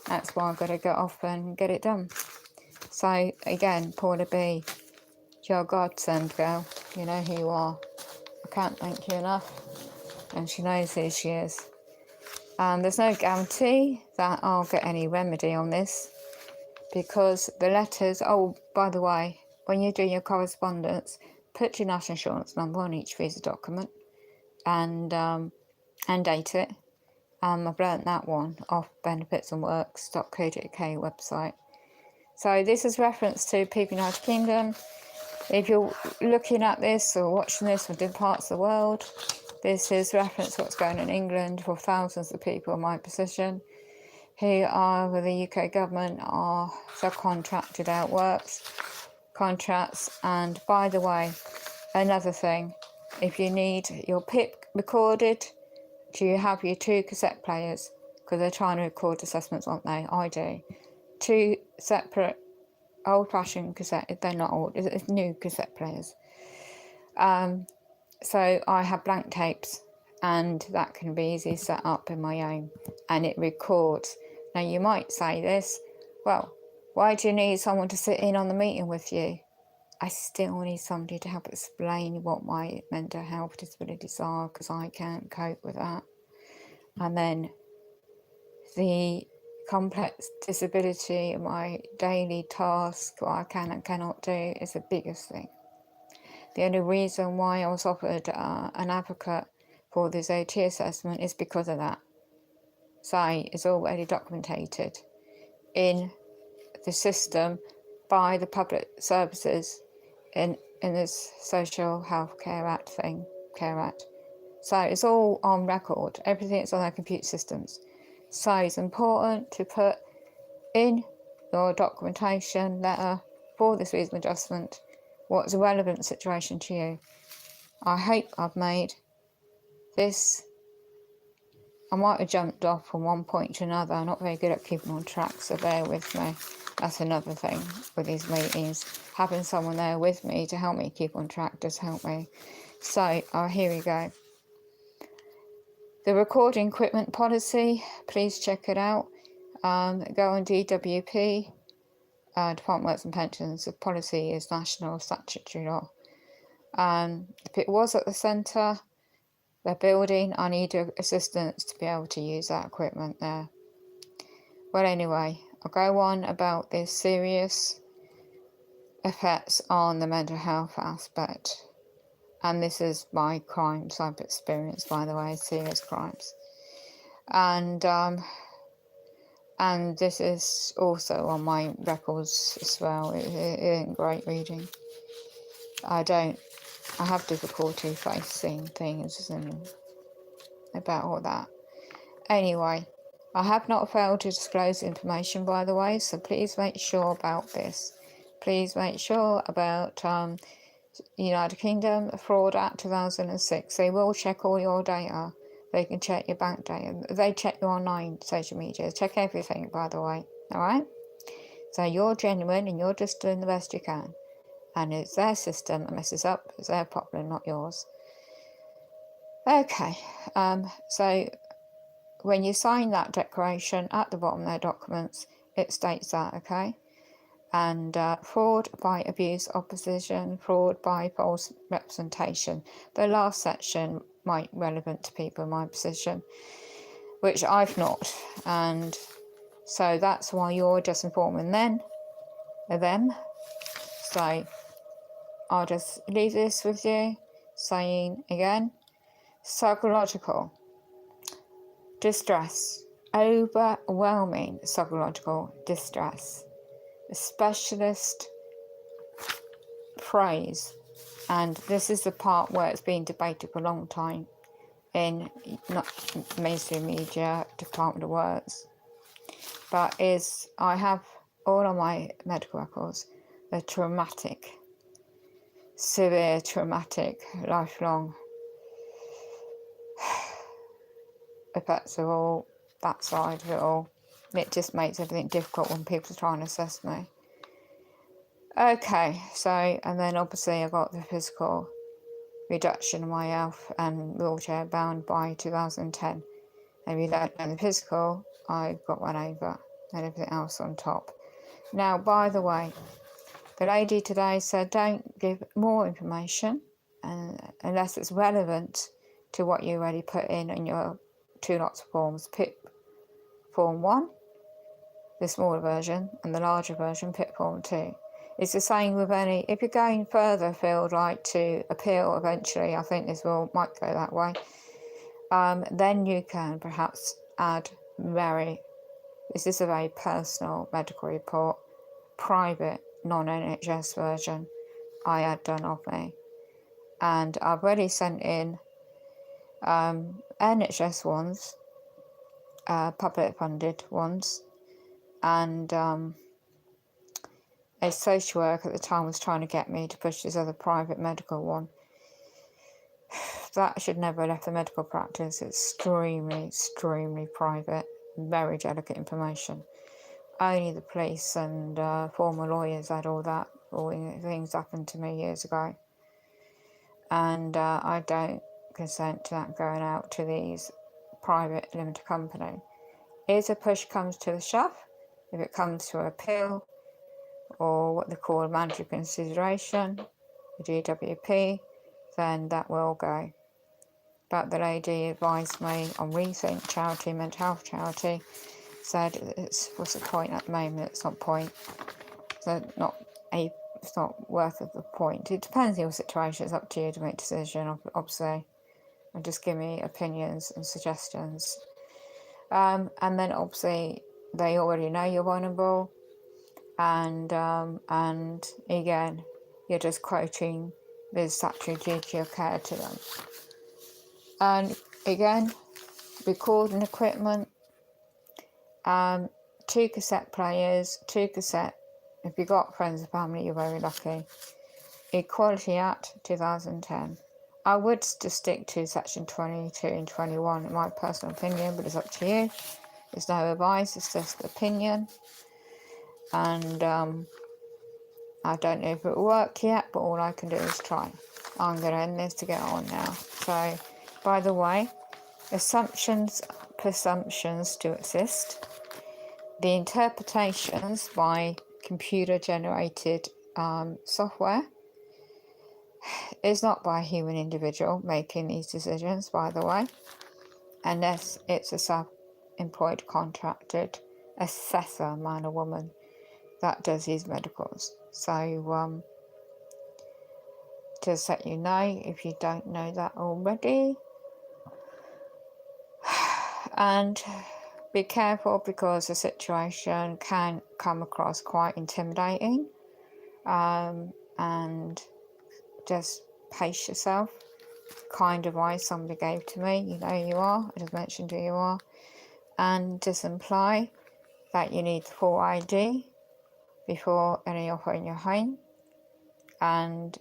that's why I've got to get off and get it done. So again, Paula B, you're a godsend, girl. You know who you are. I can't thank you enough, and she knows who she is. There's no guarantee that I'll get any remedy on this, because the letters, oh, by the way, when you do your correspondence, put your national insurance number on each visa document and date it. I've learnt that one off benefitsandworks.co.uk website. So this is reference to people in the United Kingdom. If you're looking at this or watching this from different parts of the world, this is reference to what's going on in England for thousands of people in my position who are with the UK government are subcontracted out works, contracts. And by the way, another thing, if you need your PIP recorded, do you have your 2 cassette players? Because they're trying to record assessments, aren't they? I do. 2 separate old-fashioned cassette, they're not old, it's new cassette players. So I have blank tapes, and that can be easily set up in my own, and it records. Now you might say this, well, why do you need someone to sit in on the meeting with you? I still need somebody to help explain what my mental health disabilities are, because I can't cope with that. And then the complex disability, my daily task, what I can and cannot do, is the biggest thing. The only reason why I was offered an advocate for this OT assessment is because of that. So it's already documented in the system by the public services in this Social Health Care Act thing, Care Act. So it's all on record, everything is on their computer systems. So it's important to put in your documentation letter for this reason adjustment what's a relevant situation to you. I hope I've made this. I might have jumped off from one point to another. I'm not very good at keeping on track, so bear with me. That's another thing with these meetings. Having someone there with me to help me keep on track does help me. So, here we go. The recording equipment policy, please check it out. Go on DWP, Department of Works and Pensions. The policy is national statutory law. If it was at the centre, the building, I need assistance to be able to use that equipment there. Well, anyway, I'll go on about the serious effects on the mental health aspect. And this is my crimes I've experienced, by the way, serious crimes. And this is also on my records as well. It isn't great reading. I have difficulty facing things and about all that. Anyway, I have not failed to disclose information, by the way, so please make sure about this. Please make sure about United Kingdom Fraud Act 2006. They will check all your data. They can check your bank data. They check your online social media. Check everything, by the way. Alright? So you're genuine and you're just doing the best you can. And it's their system that messes up. It's their problem, not yours. Okay. So when you sign that declaration, at the bottom of their documents, it states that, okay? And fraud by abuse of position, fraud by false representation. The last section might be relevant to people in my position, which I've not. And so that's why you're just informing them. So I'll just leave this with you, saying again, psychological distress, overwhelming psychological distress. A specialist phrase, and this is the part where it's been debated for a long time in not mainstream media, Department of Works, but I have all of my medical records, the traumatic, severe traumatic, lifelong effects of all that side of it all. it just makes everything difficult when people are trying to assess me. Okay, so, and then obviously I got the physical reduction in my health and wheelchair bound by 2010. If you don't know the physical, I got one over and everything else on top. Now, by the way, the lady today said don't give more information unless it's relevant to what you already put in your 2 lots of forms. Pip form 1, the smaller version, and the larger version, Pip form 2. It's the same with any, if you're going further afield, like to appeal eventually, I think this might go that way, then you can perhaps add this is a very personal medical report, private, non-NHS version I had done of me. And I've already sent in NHS ones, public funded ones, and a social worker at the time was trying to get me to push this other private medical one. That should never have left the medical practice. It's extremely private, very delicate information. Only the police and former lawyers had all that. All things happened to me years ago. And I don't consent to that going out to these private limited company. If a push comes to the shove, if it comes to an appeal, or what they call a mandatory consideration, the DWP, then that will go. But the lady advised me on Rethink Charity, mental health charity, said what's the point at the moment? It's not point. So it's not worth the point. It depends on your situation. It's up to you to make a decision, obviously, and just give me opinions and suggestions. And then obviously they already know you're vulnerable. And again, you're just quoting the statutory duty of care to them. And again, recording equipment, 2 cassette players, 2 cassette. If you've got friends and family, you're very lucky. Equality Act 2010. I would just stick to section 22 and 21 in my personal opinion, but it's up to you. There's no advice, it's just opinion. And I don't know if it will work yet, but all I can do is try. I'm going to end this to get on now. So, by the way, presumptions do exist. The interpretations by computer-generated software is not by a human individual making these decisions, by the way, unless it's a self-employed contracted assessor, man or woman, that does his medicals. So just let you know if you don't know that already. And be careful because the situation can come across quite intimidating, and just pace yourself. Kind advice somebody gave to me, you know who you are, I just mentioned who you are, and just imply that you need the full ID before any offer in your home, and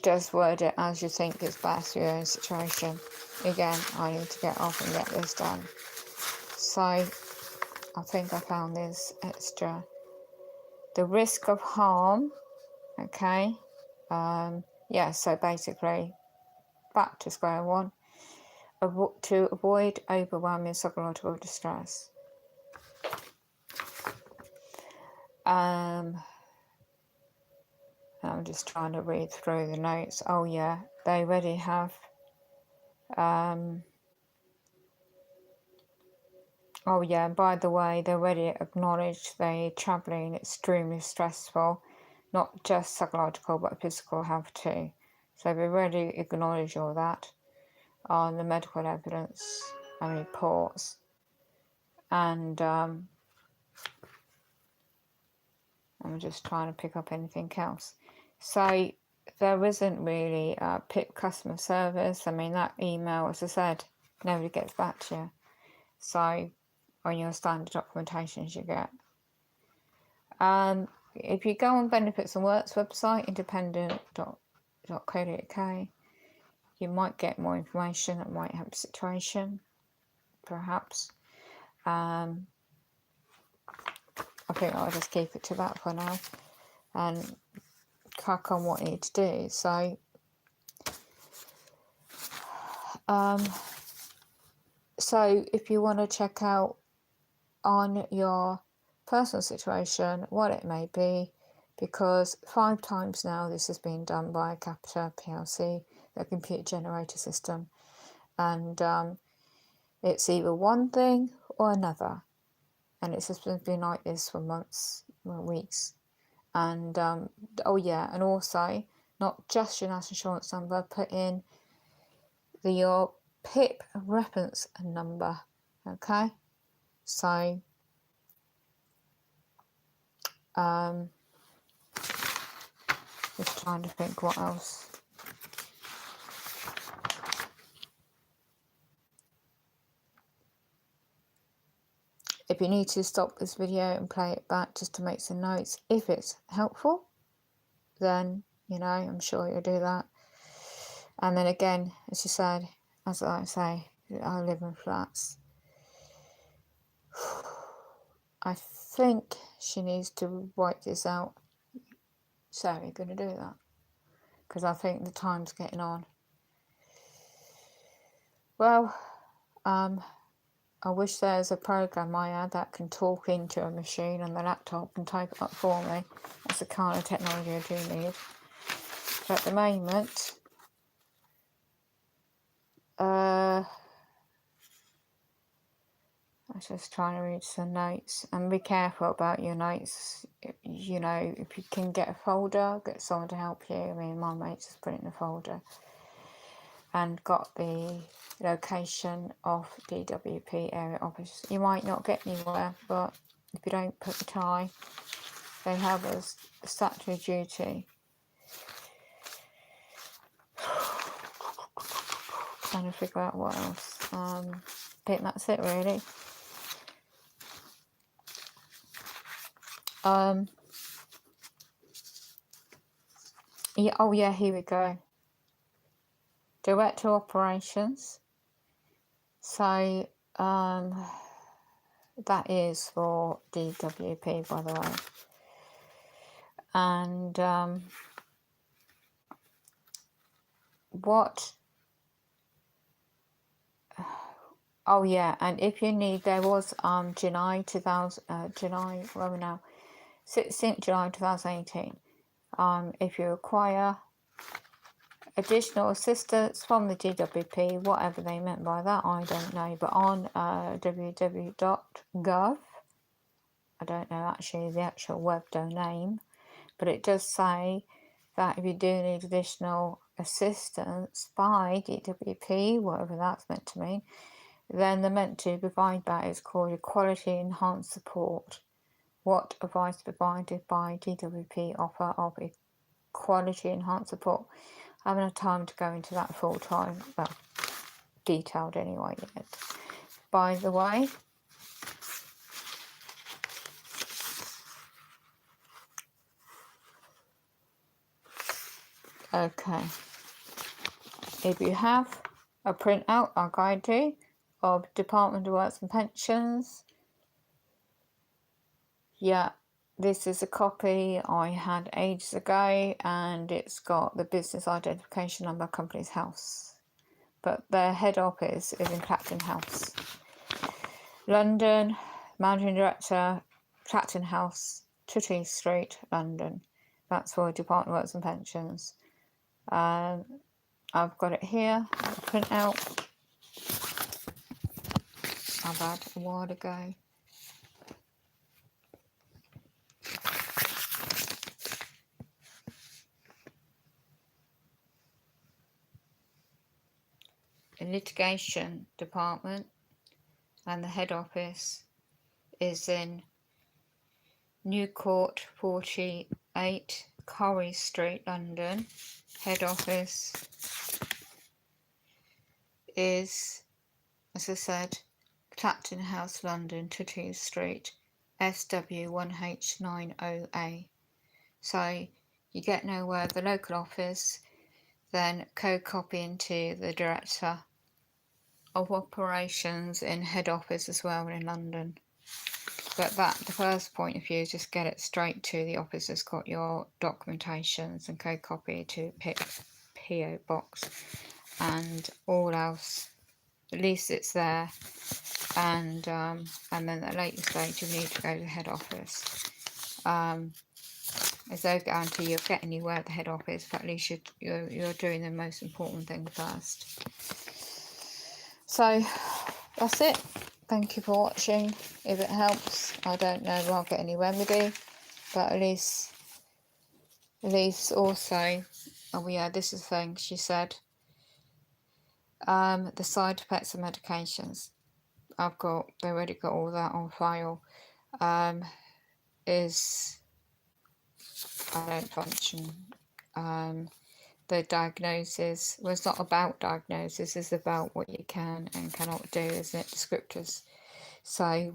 just word it as you think is best for your own situation. Again, I need to get off and get this done. So, I think I found this extra. The risk of harm, okay, so basically, back to square one, to avoid overwhelming psychological distress. I'm just trying to read through the notes. Oh yeah, they already have oh yeah, and by the way, they already acknowledged the travelling extremely stressful, not just psychological but physical health too. So they already acknowledged all that on the medical evidence and reports. And I'm just trying to pick up anything else. So there isn't really a Pip customer service. I mean, that email, as I said, nobody gets back to you. So on your standard documentations you get. If you go on Benefits and Works website, independent.co.uk, you might get more information that might help the situation, perhaps. I think I'll just keep it to that for now and crack on what I need to do. So so if you want to check out on your personal situation what it may be, because 5 times now this has been done by Capita PLC, the computer generator system, and it's either one thing or another, and it's just been like this for months or weeks. And oh yeah, and also not just your national insurance number, put in your PIP reference number. Okay, so just trying to think what else. If you need to stop this video and play it back just to make some notes, if it's helpful, then, you know, I'm sure you'll do that. And then again, as you said, as I say, I live in flats. I think she needs to write this out. So you're going to do that, because I think the time's getting on. Well, I wish there's a program I had that can talk into a machine on the laptop and type it up for me. That's the kind of technology I do need. But at the moment, I'm just trying to read some notes, and be careful about your notes. You know, if you can get a folder, get someone to help you. I mean, my mate just put it in a folder and got the location of DWP area office. You might not get anywhere, but if you don't put the tie, they have a statutory duty. Trying to figure out what else. I think that's it really. Yeah, oh yeah, here we go. Director Operations. So that is for DWP, by the way. And what? Oh yeah, and if you need, there was July 16th July 2018. If you require additional assistance from the DWP, whatever they meant by that, I don't know, but on www.gov, I don't know actually the actual web domain, but it does say that if you do need additional assistance by DWP, whatever that's meant to mean, then they're meant to provide that. It's called Equality Enhanced Support. What advice provided by DWP offer of Equality Enhanced Support? I haven't had time to go into that full time, well, detailed anyway yet. By the way, okay, if you have a printout, I'll guide you, of Department of Works and Pensions, yeah, this is a copy I had ages ago, and it's got the business identification number, company's house, but their head office is in Clacton House, London. Managing Director, Clacton House, Tutty Street, London. That's for Department of Works and Pensions. I've got it here, print out. I've had a while ago. The litigation department and the head office is in New Court 48, Corrie Street, London. Head office is, as I said, Clacton House, London, Tutty Street, SW1H90A. So you get nowhere the local office, then copy into the Director of operations in head office as well in London. But the first point of view is just get it straight to the office that's got your documentations and go copy to Pip PO box, and all else, at least it's there. And then at a later stage you need to go to the head office. There's no guarantee you'll get anywhere at the head office, but at least you're doing the most important thing first. So that's it. Thank you for watching. If it helps, I don't know if I'll get any remedy, but at least also, oh yeah, this is the thing she said. The side effects of medications, they already got all that on file. Is I don't function. The diagnosis, well, it's not about diagnosis, it's about what you can and cannot do, isn't it? Descriptors. So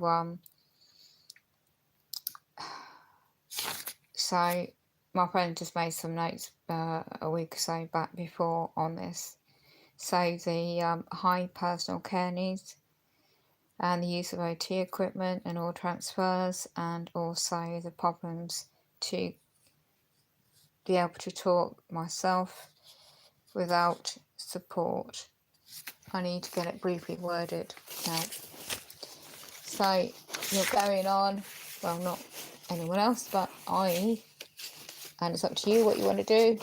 so my friend just made some notes a week or so back before on this. So the high personal care needs and the use of OT equipment and all transfers, and also the problems to be able to talk myself without support. I need to get it briefly worded now. So you're going on, well, not anyone else but I, and it's up to you what you want to do.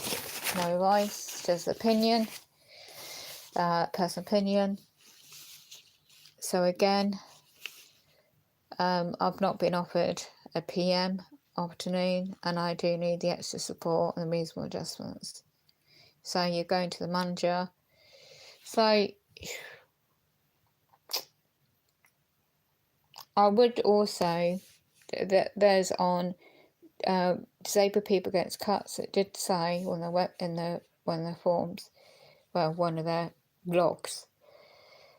No advice, just opinion, personal opinion. So again, I've not been offered a PM afternoon, and I do need the extra support and reasonable adjustments. So you're going to the manager. So I would also, there's on disabled people against cuts, it did say on the web, in the one of the forms, well, one of their blogs,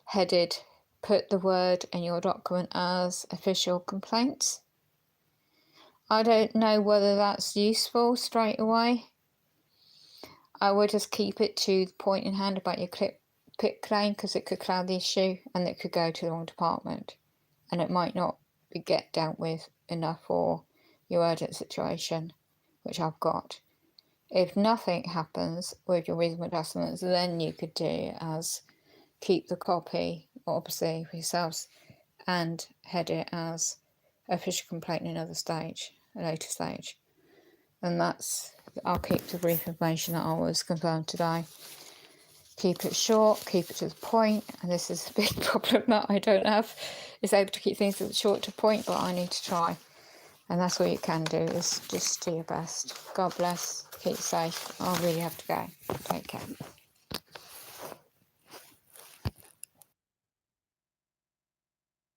headed, put the word in your document as official complaints. I don't know whether that's useful straight away. I would just keep it to the point in hand about your PIP claim, because it could cloud the issue and it could go to the wrong department, and it might not get dealt with enough for your urgent situation, which I've got. If nothing happens with your reasonable adjustments, then you could do as keep the copy, obviously, for yourselves, and head it as official complaint in another stage, a later stage. And I'll keep the brief information that I was confirmed today. Keep it short, keep it to the point, and this is a big problem that I don't have, is able to keep things short to the point, but I need to try. And that's all you can do, is just do your best. God bless, keep safe. I really have to go. Take care.